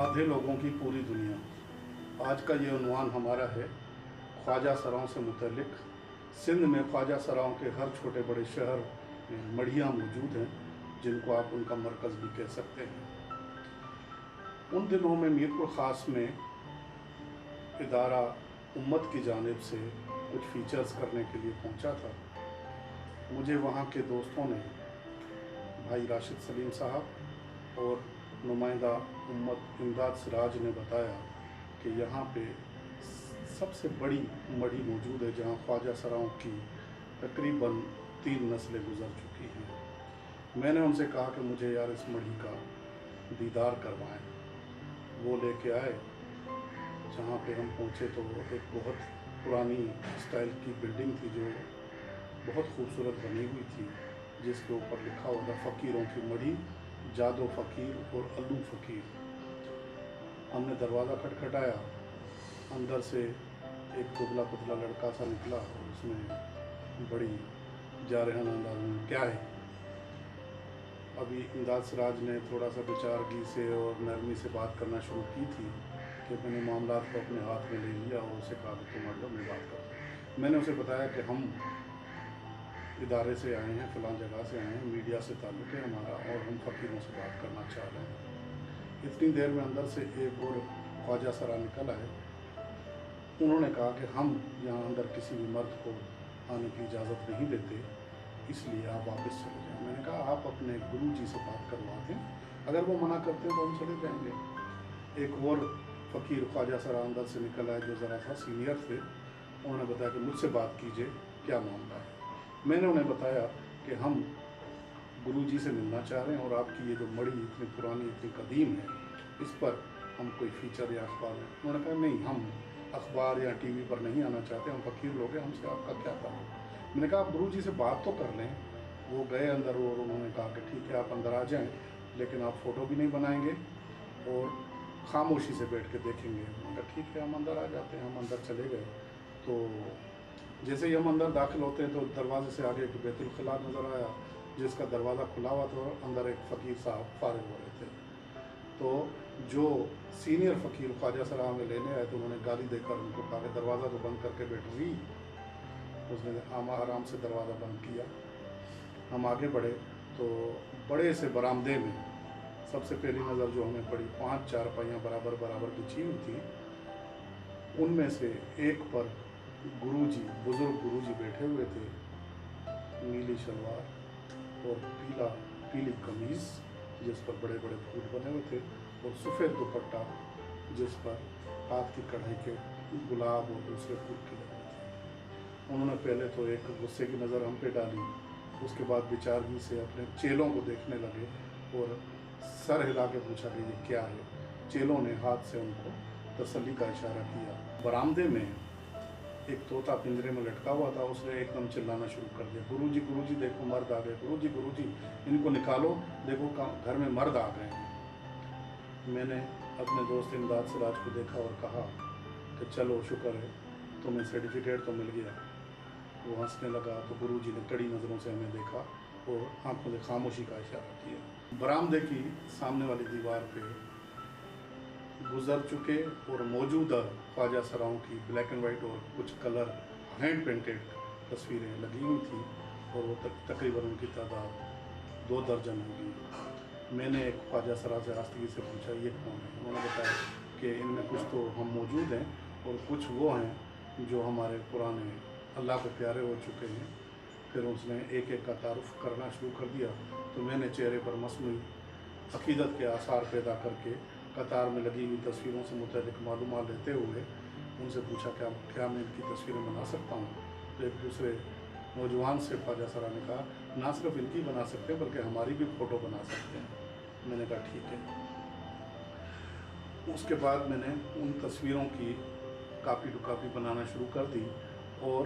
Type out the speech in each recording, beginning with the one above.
आधे लोगों की पूरी दुनिया। आज का ये उन्वान हमारा है ख्वाजा सराओं से मुतल्लिक। सिंध में ख्वाजा सराओं के हर छोटे बड़े शहर में मढ़ियाँ मौजूद हैं, जिनको आप उनका मरकज़ भी कह सकते हैं। उन दिनों में मीरपुर ख़ास में इदारा उम्मत की जानिब से कुछ फ़ीचर्स करने के लिए पहुंचा था। मुझे वहाँ के दोस्तों ने, भाई राशिद सलीम साहब और नुमाइंदा उम्मत इमदाद सिराज ने बताया कि यहाँ पे सबसे बड़ी मढ़ी मौजूद है, जहाँ ख्वाजा सराओं की तकरीबन 3 नस्लें गुजर चुकी हैं। मैंने उनसे कहा कि मुझे यार इस मढ़ी का दीदार करवाएं। वो लेके आए। जहाँ पे हम पहुँचे तो एक बहुत पुरानी स्टाइल की बिल्डिंग थी, जो बहुत खूबसूरत बनी हुई थी, जिसके ऊपर लिखा हुआ था फ़कीरों की मढ़ी, जादो फ़कीर और अल्लू फ़कीर। हमने दरवाज़ा खटखटाया। अंदर से एक दुबला पतला लड़का सा निकला और उसने बड़ी जारहाना अंदाज में, क्या है? अभी इमदाद सिराज ने थोड़ा सा विचारगी से और नरमी से बात करना शुरू की थी कि मैंने मामलात को अपने हाथ में ले लिया और उसे कहा कि तुम लो, मैं बात करता हूँ। मैंने उसे बताया कि हम इदारे से आए हैं, फ़लाँ जगह से आए हैं, मीडिया से ताल्लुक़ है हमारा और हम फ़कीरों से बात करना चाह रहे हैं। इतनी देर में अंदर से एक और ख्वाजा सरा निकल आए। उन्होंने कहा कि हम यहाँ अंदर किसी भी मर्द को आने की इजाज़त नहीं देते, इसलिए आप वापस चले जाएं। मैंने कहा आप अपने गुरु जी से बात करवा दें, अगर वो मना करते हैं तो हम चले जाएंगे। एक और फ़कीर ख्वाजा सरा अंदर से निकल आए, जो ज़रा सा सीनियर थे। उन्होंने बताया कि मुझसे बात कीजिए, क्या मामला है। मैंने उन्हें बताया कि हम गुरुजी से मिलना चाह रहे हैं और आपकी ये जो मढ़ी इतनी पुरानी, इतनी कदीम है, इस पर हम कोई फ़ीचर या अखबार में। उन्होंने कहा नहीं, हम अखबार या टीवी पर नहीं आना चाहते, हम फ़कीर लोग हैं, हमसे आपका क्या ताल्लुक। मैंने कहा आप गुरुजी से बात तो कर लें। वो गए अंदर और उन्होंने कहा कि ठीक है आप अंदर आ जाएँ, लेकिन आप फ़ोटो भी नहीं बनाएंगे और ख़ामोशी से बैठ के देखेंगे। मैंने कहा ठीक है, हम अंदर आ जाते हैं। हम अंदर चले गए। तो जैसे ही हम अंदर दाखिल होते हैं तो दरवाजे से आगे एक बैतुल खला नज़र आया, जिसका दरवाज़ा खुला हुआ था और अंदर एक फ़कीर साहब फारिग हो रहे थे। तो जो सीनियर फ़कीर ख्वाजा सरा हमें लेने आए तो उन्होंने गाली देकर उनको कहा कि दरवाज़ा तो बंद करके बैठ रही। उसने आराम से दरवाज़ा बंद किया। हम आगे बढ़े तो बड़े से बरामदे में सबसे पहली नज़र जो हमें पड़ी, 5 चारपाइयाँ बराबर बराबर बिछी हुई थी। उनमें से एक पर गुरुजी, बुज़ुर्ग गुरुजी बैठे हुए थे। नीली शलवार और पीली कमीज़, जिस पर बड़े बड़े फूल बने हुए थे, और सफ़ेद दुपट्टा, जिस पर हाथ की कढ़ाई के गुलाब और दूसरे फूल खिले हुए थे। उन्होंने पहले तो एक गुस्से की नज़र हम पे डाली, उसके बाद विचारगी से अपने चेलों को देखने लगे और सर हिला के पूछा कि ये क्या है। चेलों ने हाथ से उनको तसल्ली का इशारा किया। बरामदे में एक तोता पिंजरे में लटका हुआ था, उसने एकदम चिल्लाना शुरू कर दिया, गुरुजी देखो मर्द आ गए, गुरुजी इनको निकालो, देखो घर में मर्द आ गए हैं। मैंने अपने दोस्त इमदाद सिराज को देखा और कहा कि चलो शुक्र है तुम्हें सर्टिफिकेट तो मिल गया। वो हंसने लगा तो गुरुजी ने कड़ी नज़रों से हमें देखा और आंखों से खामोशी का इशारा किया। बरामदे की सामने वाली दीवार पे गुजर चुके और मौजूदा ख्वाजा सराओं की ब्लैक एंड वाइट और कुछ कलर हैंड पेंटेड तस्वीरें लगी हुई थी और वो तकरीबन उनकी तादाद 2 दर्जन होगी। मैंने एक ख्वाजा सरा से आस्तीगी से पूछा ये कौन है। उन्होंने बताया कि इनमें कुछ तो हम मौजूद हैं और कुछ वो हैं जो हमारे पुराने अल्लाह को प्यारे हो चुके हैं। फिर उसने एक एक का तारुफ करना शुरू कर दिया। तो मैंने चेहरे पर मसनूई अकीदत के आसार पैदा करके कतार में लगी हुई तस्वीरों से मुतल्लिक मालूमात लेते हुए उनसे पूछा क्या मैं इनकी तस्वीरें बना सकता हूँ। तो एक दूसरे नौजवान से ख्वाजा सरा ने कहा ना सिर्फ इनकी बना सकते हैं बल्कि हमारी भी फ़ोटो बना सकते हैं। मैंने कहा ठीक है। उसके बाद मैंने उन तस्वीरों की कापी टू कापी बनाना शुरू कर दी और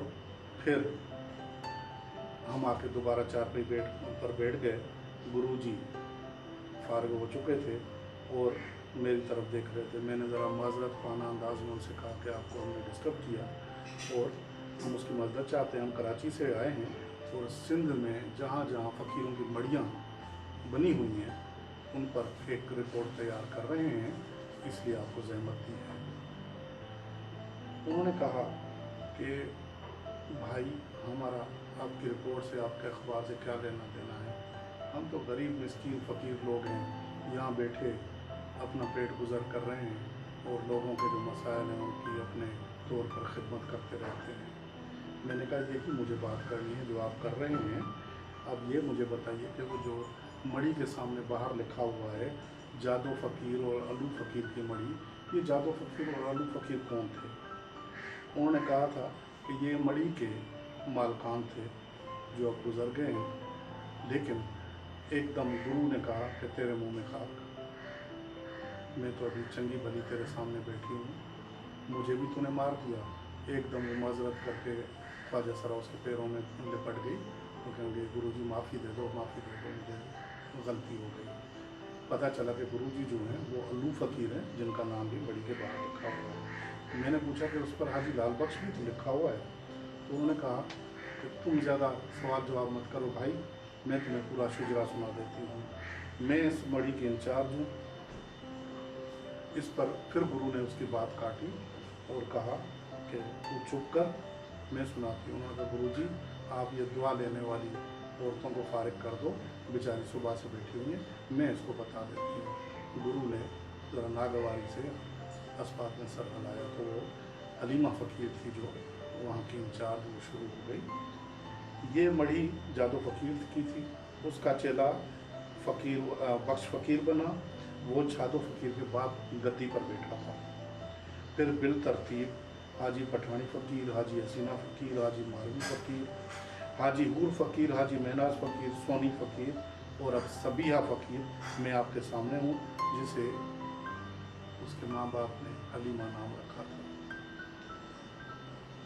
फिर हम आके दोबारा चारपाई पर बैठ गए। गुरुजी फारिग हो चुके थे और मेरी तरफ देख रहे थे। मैंने ज़रा माजरत खाना अंदाज में उनसे कहा कि आपको हमने डिस्टर्ब किया और हम उसकी मदद चाहते हैं। हम कराची से आए हैं और सिंध में जहाँ जहाँ फ़कीरों की मढ़ियाँ बनी हुई हैं उन पर एक रिपोर्ट तैयार कर रहे हैं इसलिए आपको जहमत दी है। उन्होंने कहा कि भाई हमारा आपकी रिपोर्ट से, आपके अखबार से क्या लेना देना है, हम तो गरीब मिस्कीन फ़कीर लोग हैं, यहाँ बैठे अपना पेट गुजर कर रहे हैं और लोगों के जो मसाइल हैं उनकी अपने तौर पर खिदमत करते रहते हैं। मैंने कहा यही मुझे बात करनी है जो आप कर रहे हैं। अब ये मुझे बताइए कि वो जो मड़ी के सामने बाहर लिखा हुआ है जादो फ़कीर और अलू फ़कीर की मड़ी, ये जादो फ़कीर और अलू फ़कीर कौन थे? उन्होंने कहा था कि ये मड़ी के मालकान थे जो अब गुजर गए हैं। लेकिन एकदम गुरु ने कहा कि तेरे मुंह में खाक, मैं तो अभी चंगी भली तेरे सामने बैठी हूँ, मुझे भी तूने मार दिया। एकदम वो माजरत करके ख्वाजा सरा उसके पैरों में लिपट गई तो कहेंगे गुरुजी माफ़ी दे दो, माफ़ी दे दो, मुझे गलती हो गई। पता चला कि गुरुजी जो हैं वो अलू फ़कीर हैं, जिनका नाम भी बड़ी के बाहर लिखा हुआ है। मैंने पूछा कि उस पर हाजी लाल बख्श भी तो लिखा हुआ है, तो उन्होंने कहा कि तुम ज़्यादा सवाल जवाब मत करो भाई, मैं तुम्हें पूरा शुजरा सुना देती हूँ। मैं इस मड़ी के इंचार्ज हूँ। इस पर फिर गुरु ने उसकी बात काटी और कहा कि तू चुप कर, मैं सुनाती हूँ। उन्होंने कहा गुरुजी आप ये दुआ लेने वाली औरतों को फारिग कर दो, बेचारी सुबह से बैठी हुई है, मैं इसको बता देती हूँ। गुरु ने ज़रा नागवारी से अस्पात में सर हिलाया तो वो हलीमा फ़कीर थी जो वहाँ की इंचार्ज, वो शुरू हो गई। ये मढ़ी जादो फ़कीर की थी, उसका चेला फ़कीर बख्श फ़कीर बना, वो जादो फ़कीर के बाद गद्दी पर बैठा था। फिर बिल तरतीब हाजी पठानी फ़कीर, हाजी हसीना फ़कीर, हाजी मालवी फ़कीर, हाजी हूर फ़कीर, हाजी महनाज फ़कीर, सोनी फ़कीर और अब सबिया फ़कीर मैं आपके सामने हूँ, जिसे उसके माँ बाप ने हलीमा नाम रखा था।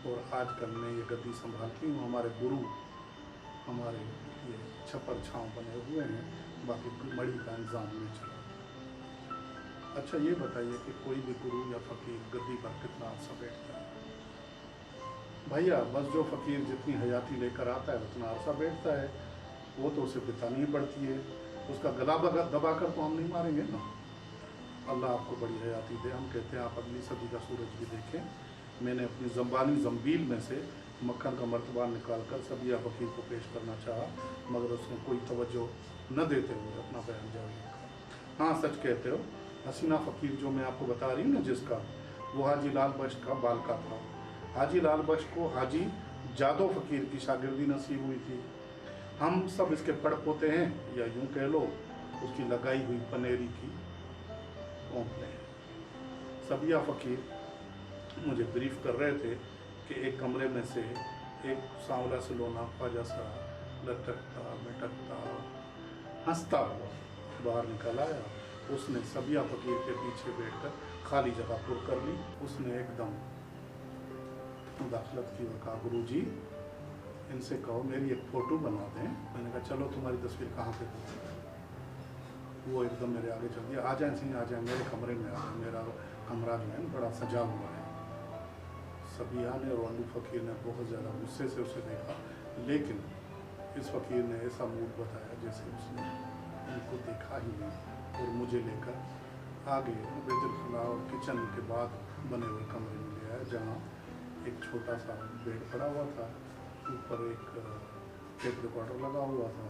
और आजकल मैं ये गद्दी संभालती हूँ। हमारे गुरु हमारे ये छप्पर छाँव बने हुए हैं, बाकी मड़ी का इंतज़ाम नहीं चला। अच्छा ये बताइए कि कोई भी गुरु या फ़कीर गद्दी पर कितना अर्सा बैठता है? भैया बस जो फ़कीर जितनी हयाती लेकर आता है उतना अर्सा बैठता है, वो तो उसे बितानी ही पड़ती है, उसका गला दबा कर तो हम नहीं मारेंगे ना। अल्लाह आपको बड़ी हयाती दे। हम कहते हैं आप अगली सदी का सूरज भी देखें। मैंने अपनी ज़ंबानी ज़म्बील में से मक्खन का मर्तबा निकाल कर सबिया फ़कीर को पेश करना चाहा, मगर उसने कोई तवज्जो न देते हुए अपना बयान जारी रखा। हाँ सच कहते हो, हसीना फ़कीर जो मैं आपको बता रही हूँ ना जिसका, वो हाजी लाल बख्श का बालका था। हाजी लाल बख्श को हाजी जादो फ़कीर की शागिर्दी नसीब हुई थी। हम सब इसके पड़ पोते हैं, या यूँ कह लो उसकी लगाई हुई पनेरी की ओंपले हैं। सबिया फ़कीर मुझे ब्रीफ कर रहे थे कि एक कमरे में से एक सांवला सलोना ख्वाजा सा लटकता मटकता हंसता हुआ बाहर निकल आया। उसने सबिया फ़कीर के पीछे बैठकर खाली जगह पुर कर ली। उसने एकदम मुदाखलत की और कहा गुरुजी इनसे कहो मेरी एक फ़ोटो बना दें। मैंने कहा चलो तुम्हारी तस्वीर कहाँ पे होती? वो एकदम मेरे आगे चल दिया, आ जाए सिंह आ जाए, मेरे कमरे में आ जाए, मेरा कमरा जो है बड़ा सजा हुआ है। सबिया ने और अलू फ़कीर ने बहुत ज़्यादा गुस्से से उसे देखा, लेकिन इस फ़कीर ने ऐसा मूड बताया जैसे उसने उनको देखा ही नहीं, और मुझे लेकर आगे बैतुल और किचन के बाद बने हुए कमरे में ले आया, जहाँ एक छोटा सा बेड पड़ा हुआ था, ऊपर एक टेप रिकॉर्डर लगा हुआ था,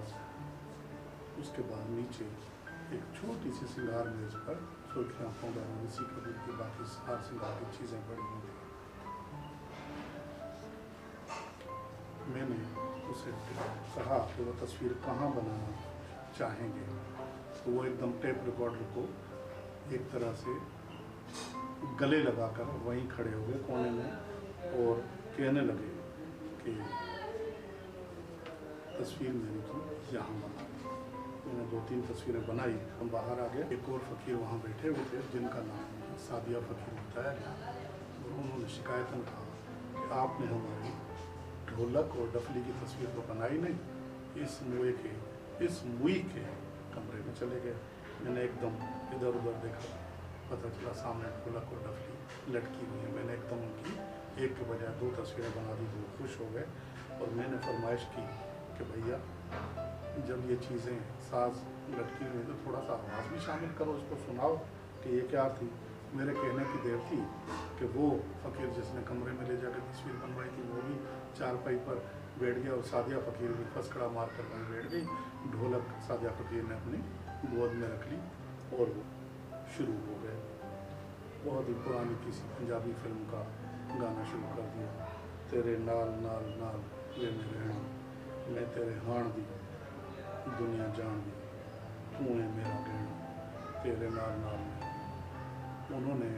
उसके बाद नीचे एक छोटी सी सिंगार मेज पर सुर्खियाँ पाउडर और इसी कबीर की बाकी सार सिंगार की चीज़ें पड़ी हुई थी। मैंने उसे कहा कि वो तस्वीर कहाँ बनाना चाहेंगे, तो वो एकदम टेप रिकॉर्डर को एक तरह से गले लगाकर वहीं खड़े हो गए कोने में और कहने लगे कि तस्वीर मेरी तुम यहाँ बना। मैंने 2-3 तस्वीरें बनाई, हम बाहर आ गए। एक और फ़कीर वहाँ बैठे हुए थे जिनका नाम सादिया फ़कीर बताया गया, और उन्होंने शिकायतन कहा कि आपने हमारी ढोलक और डफली की तस्वीर तो बनाई नहीं, इस मुई के कमरे में चले गए। मैंने एकदम इधर उधर देखा, पता चला सामने ढोलक और डफली लटकी हुई है। मैंने एकदम उनकी एक के बजाय 2 तस्वीरें बना दी, तो खुश हो गए। और मैंने फरमाइश की कि भैया जब ये चीज़ें साज लटकी हुई तो थोड़ा सा आवाज़ भी शामिल करो, उसको सुनाओ कि ये क्या थी। मेरे कहने की देर थी कि वो फ़कीर जिसने कमरे में ले जाकर तस्वीर बनवाई थी वो भी चारपाई पर बैठ गया और सादिया फ़कीर भी फसकड़ा मार कर वहीं बैठ गई। ढोलक सादिया फ़कीर ने अपनी गोद में रख ली और वो शुरू हो गए। बहुत ही पुरानी किसी पंजाबी फिल्म का गाना शुरू कर दिया। तेरे नाल नाल नाल वे मेरे रहना, मैं तेरे हाण दी दुनिया जान दी, तू है मेरा गहना, तेरे नाल नाल में। उन्होंने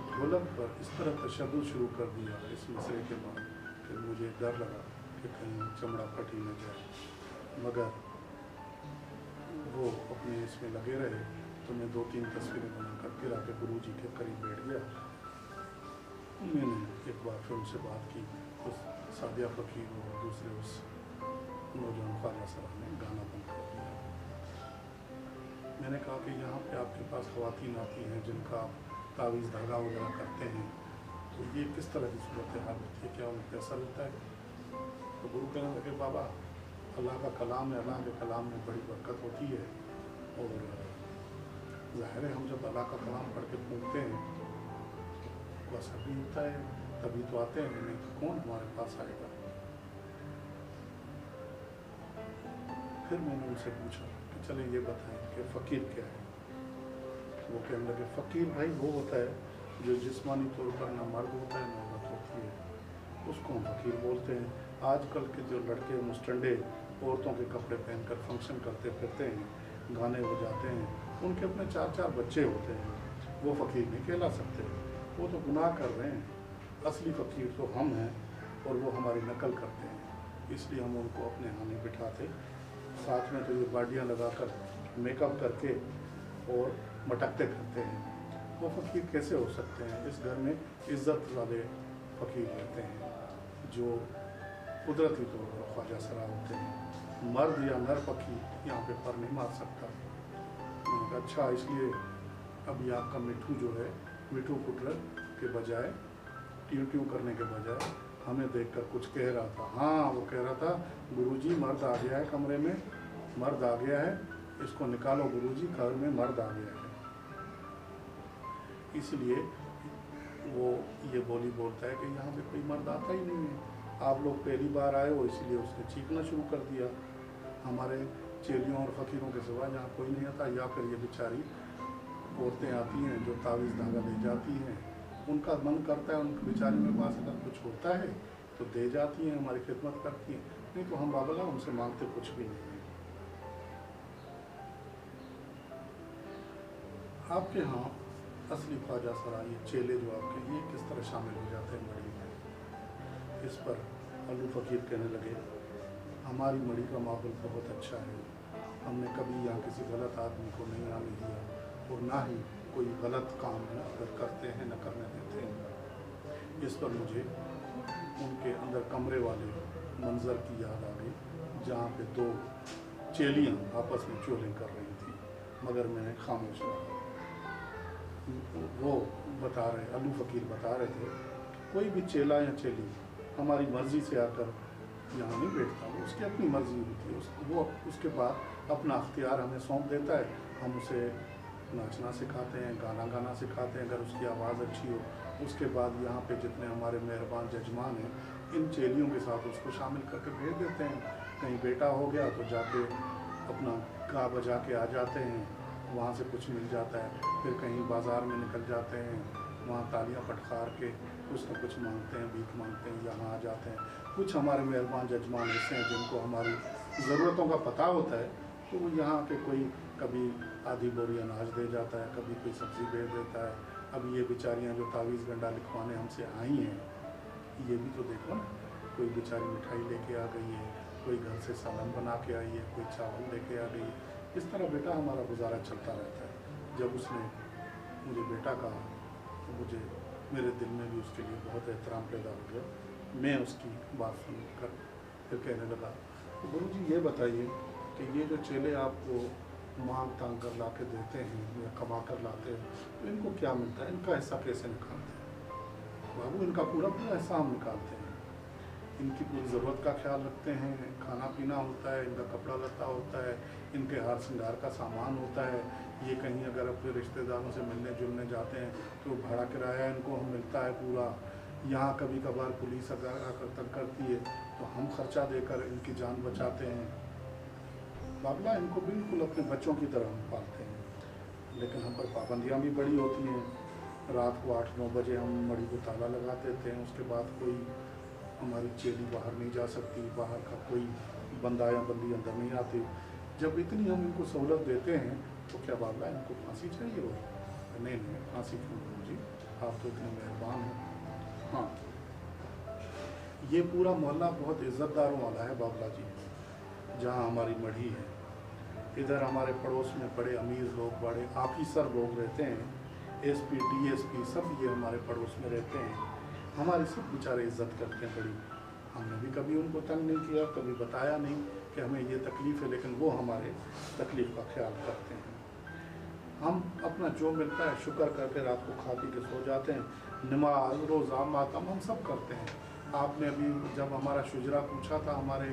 ढोलक पर इस तरह तशद्दुद शुरू कर दिया इस मसले के बाद कि मुझे डर लगा कि कहीं चमड़ा फट ही न जाए, मगर वो अपने इसमें लगे रहे। तो मैं 2-3 तस्वीरें बनाकर फिर आके गुरुजी के करीब बैठ गया। मैंने एक बार फिर उनसे बात की, उस सादिया फ़कीर और दूसरे उस नौजवान ख्वाजा साहब ने गाना बंद कर दिया। मैंने कहा कि यहाँ पे आपके पास ख़वातीन आती हैं जिनका तावीज़ धागा वगैरह करते हैं, तो ये किस तरह की सूरत हाल होती है, क्या उन्हें पैसा मिलता है? तो गुरु कहने लगे, बाबा अल्लाह का कलाम है, अल्लाह के कलाम में बड़ी बरकत होती है और ज़ाहिर है हम जब अल्लाह का कलाम पढ़ के फूंकते हैं तो असर भी होता है, तभी तो आते हैं, नहीं तो कौन हमारे पास आएगा। फिर मैंने उनसे पूछा कि चले ये बताएं कि फ़कीर क्या है। वो कहने लगे, फ़कीर भाई वो होता है जो जिस्मानी तौर पर ना मर्द होता है ना औरत होती है, उसको हम फ़कीर बोलते हैं। आजकल के जो लड़के मुस्टंडे औरतों के कपड़े पहनकर फंक्शन करते फिरते हैं, गाने बजाते हैं, उनके अपने 4-4 बच्चे होते हैं, वो फ़कीर नहीं कहला सकते, वो तो गुनाह कर रहे हैं। असली फ़कीर तो हम हैं और वो हमारी नकल करते हैं, इसलिए हम उनको अपने यहाँ नहीं बिठाते। साथ में तो ये बाडियाँ लगाकर मेकअप करके और मटकते करते हैं, वो फ़कीर कैसे हो सकते हैं? इस घर में इज़्ज़त वाले फ़कीर रहते हैं जो कुदरती तौर पर ख्वाजा सरा होते हैं। मर्द या नर फ़कीर यहाँ पे पर नहीं मार सकता। मैंने कहा अच्छा, इसलिए अभी आपका मिठू जो है, मिठू कुटर के बजाय ट्यू ट्यू करने के बजाय हमें देखकर कुछ कह रहा था। हाँ, वो कह रहा था गुरुजी मर्द आ गया है, कमरे में मर्द आ गया है, इसको निकालो गुरुजी, घर में मर्द आ गया है। इसलिए वो ये बोली बोलता है कि यहाँ पे कोई मर्द आता ही नहीं है, आप लोग पहली बार आए हो, इसलिए उसने चीखना शुरू कर दिया। हमारे चेलियों और फ़कीरों के सिवा यहाँ कोई नहीं आता। या फिर ये बेचारी औरतें आती हैं जो तावीज़ धागा ले जाती हैं, उनका मन करता है, उनकी बेचारी में पास अगर कुछ होता है तो दे जाती हैं, हमारी खिदमत करती हैं, नहीं तो हम बाबला उनसे मांगते कुछ भी नहीं है। आपके यहाँ असली ख्वाजा सरा, ये चेले जो आपके, ये किस तरह शामिल हो जाते हैं मड़ी में? इस पर अल्लू फ़कीर कहने लगे, हमारी मड़ी का माहौल बहुत अच्छा है, हमने कभी यहाँ किसी गलत आदमी को नहीं आने दिया और ना ही कोई गलत काम अगर करते हैं न करने देते हैं। इस पर मुझे उनके अंदर कमरे वाले मंज़र की याद आ गई जहाँ पे 2 चेलियाँ आपस में चोलें कर रही थी, मगर मैंने खामोश रहा। वो बता रहे, अल्लू फ़कीर बता रहे थे, कोई भी चेला या चेली हमारी मर्ज़ी से आकर यहाँ नहीं बैठता, उसकी अपनी मर्ज़ी होती है, वो उसके बाद अपना अख्तियार हमें सौंप देता है। हम उसे नाचना सिखाते हैं, गाना गाना सिखाते हैं, अगर उसकी आवाज़ अच्छी हो। उसके बाद यहाँ पे जितने हमारे मेहरबान जजमान हैं, इन चेलियों के साथ उसको शामिल करके भेज देते हैं। कहीं बेटा हो गया तो जाके अपना गा बजा के आ जाते हैं, वहाँ से कुछ मिल जाता है। फिर कहीं बाज़ार में निकल जाते हैं, वहाँ तालियां फटकार के कुछ न कुछ मांगते हैं, भीख मांगते हैं, यहाँ आ जाते हैं। कुछ हमारे मेहरबान जजमान ऐसे हैं जिनको हमारी ज़रूरतों का पता होता है, तो वो यहाँ के कोई कभी आधी बोरी अनाज दे जाता है, कभी कोई सब्ज़ी भेज देता है। अब ये बेचारियाँ जो तावीज़ गंडा लिखवाने हमसे आई हैं, ये भी तो देखो ना, कोई बेचारी मिठाई लेके आ गई है, कोई घर से सालन बना के आई है, कोई चावल लेके आ गई है। इस तरह बेटा हमारा गुजारा चलता रहता है। जब उसने मुझे बेटा कहा तो मुझे मेरे दिल में भी उसके लिए बहुत एहतराम पैदा हो गया। मैं उसकी बात सुनकर फिर कहने लगा, तो गुरुजी ये बताइए कि ये जो चेले आपको मांग तांग कर ला के देते हैं या कमा कर लाते हैं, तो इनको क्या मिलता है, इनका हिस्सा कैसे निकालते हैं? बाबू इनका पूरा पूरा हिस्सा हम निकालते हैं। इनकी पूरी ज़रूरत का ख्याल रखते हैं, खाना पीना होता है, इनका कपड़ा लत्ता होता है, इनके हार श्रृंगार का सामान होता है। ये कहीं अगर अपने रिश्तेदारों से मिलने जुलने जाते हैं तो भाड़ा किराया इनको हम मिलता है पूरा। यहाँ कभी कभार पुलिस अगर आकर तंग करती है तो हम खर्चा देकर इनकी जान बचाते हैं। बाबला इनको बिल्कुल अपने बच्चों की तरह हम पालते हैं, लेकिन हम पर पाबंदियाँ भी बड़ी होती हैं। रात को 8-9 बजे हम मड़ी को ताला लगा देते हैं, उसके बाद कोई हमारी चेली बाहर नहीं जा सकती, बाहर का कोई बंदा या बंदी अंदर नहीं आती। जब इतनी हम इनको सहूलत देते हैं तो क्या बाबला इनको फांसी चाहिए हो? नहीं नहीं, फांसी क्यों जी, आप तो इतने मेहरबान हैं। हाँ, ये पूरा मोहल्ला बहुत इज्जतदारों वाला है बाबला जी, जहाँ हमारी मढ़ी है। इधर हमारे पड़ोस में बड़े अमीर लोग, बड़े ऑफिसर लोग रहते हैं, एसपी डीएसपी सब ये हमारे पड़ोस में रहते हैं। हमारी सब बेचारे इज्जत करते हैं बड़ी। हमने भी कभी उनको तंग नहीं किया, कभी बताया नहीं कि हमें ये तकलीफ़ है, लेकिन वो हमारे तकलीफ़ का ख्याल करते हैं। हम अपना जो मिलता है शुक्र करके रात को खा पी के सो जाते हैं। नमाज रोज़ा मातम हम सब करते हैं। आपने अभी जब हमारा शुजरा पूछा था हमारे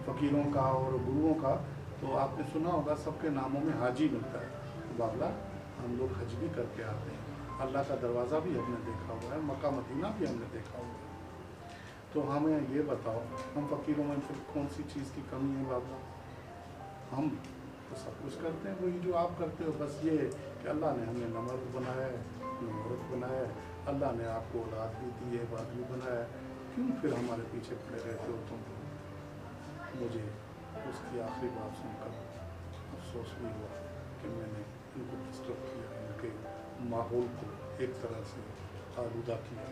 फ़कीरों का और गुरुओं का, तो आपने सुना होगा सबके नामों में हाजी मिलता है। तो बाबला हम लोग हज भी करके आते हैं, अल्लाह का दरवाज़ा भी हमने देखा हुआ है, मक्का मदीना भी हमने देखा हुआ है। तो हमें ये बताओ, हम फ़कीरों में फिर कौन सी चीज़ की कमी है बाबला? हम तो सब कुछ करते हैं वही जो आप करते हो। बस ये कि अल्लाह ने हमें न मर्द बनाया है न औरत बनाया है, अल्लाह ने आपको औलाद भी दी है, बात भी बनाया है, क्यों फिर हमारे पीछे पड़े रहते हो तुम? मुझे उसकी आखिरी बात सुनकर अफसोस भी हुआ कि मैंने इनको डिस्टर्ब किया, इनके माहौल को एक तरह से आलूदा किया।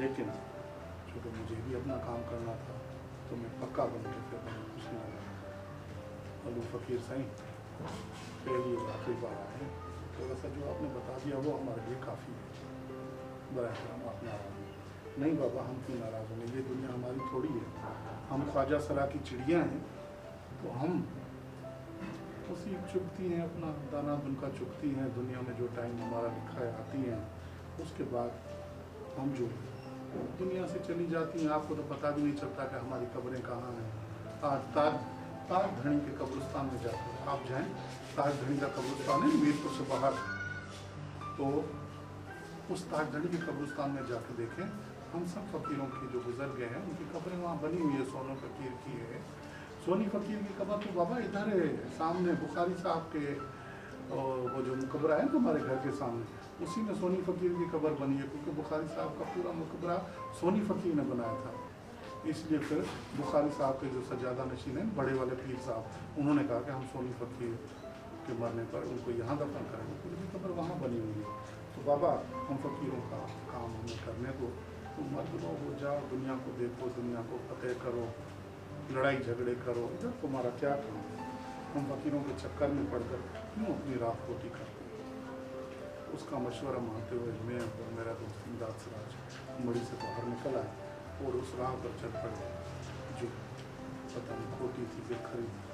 लेकिन चूँकि मुझे भी अपना काम करना था तो मैं पक्का बन के फिर मैंने कुछ ना अल्लू फ़कीर साईं पहली और आखिरी बार आए हैं, थोड़ा सा जो आपने बता दिया वो हमारे लिए काफ़ी है। बराबर हम आप नाराज़ हैं? नहीं बाबा, हम क्यों नाराज़ होंगे? ये दुनिया हमारी थोड़ी है। हम ख्वाजा सरा की चिड़ियाँ हैं, तो हम उसी चुगती हैं, अपना दाना दुनका चुगती हैं। दुनिया में जो टाइम हमारा लिखा है आती हैं, उसके बाद हम जो दुनिया से चली जाती हैं। आपको तो पता भी नहीं चलता कि हमारी कब्रें कहाँ हैं। आज ताज धनी के कब्रिस्तान में जाकर आप जाएं, ताज धनी का कब्रिस्तान है मीरपुर से बाहर, तो उस ताज धनी के कब्रिस्तान में जाकर देखें, हम सब फ़कीरों की जो गुजर गए हैं उनकी कब्रें वहाँ बनी हुई है। सोनी फ़कीर की है, सोनी फ़कीर की कब्र तो बाबा इधर है सामने, बुखारी साहब के वो जो मकबरा है हमारे घर के सामने, उसी में सोनी फ़कीर की कब्र बनी है, क्योंकि बुखारी साहब का पूरा मकबरा सोनी फ़कीर ने बनाया था। इसलिए फिर बुखारी साहब के जो सजादा नशीन हैं बड़े वाले पीर साहब, उन्होंने कहा कि हम सोनी फ़कीर के मरने पर उनको यहाँ दफन करेंगे, उनकी कब्र वहाँ बनी हुई है। तो बाबा हम फ़कीरों का काम हमें करने को, तुम मर्द लो हो जाओ, दुनिया को देखो, दुनिया को फतेह करो, लड़ाई झगड़े करो, इधर तुम्हारा क्या काम है? हम फ़कीरों के चक्कर में पड़कर क्यों अपनी रात रोटी करते हैं? उसका मशवरा मानते हुए मैं और मेरा दोस्त इमदाद सिराज मड़ी से बाहर निकल आए और उस राह पर चल पड़े जो पता नहीं खोटी थी फिर खरीदी।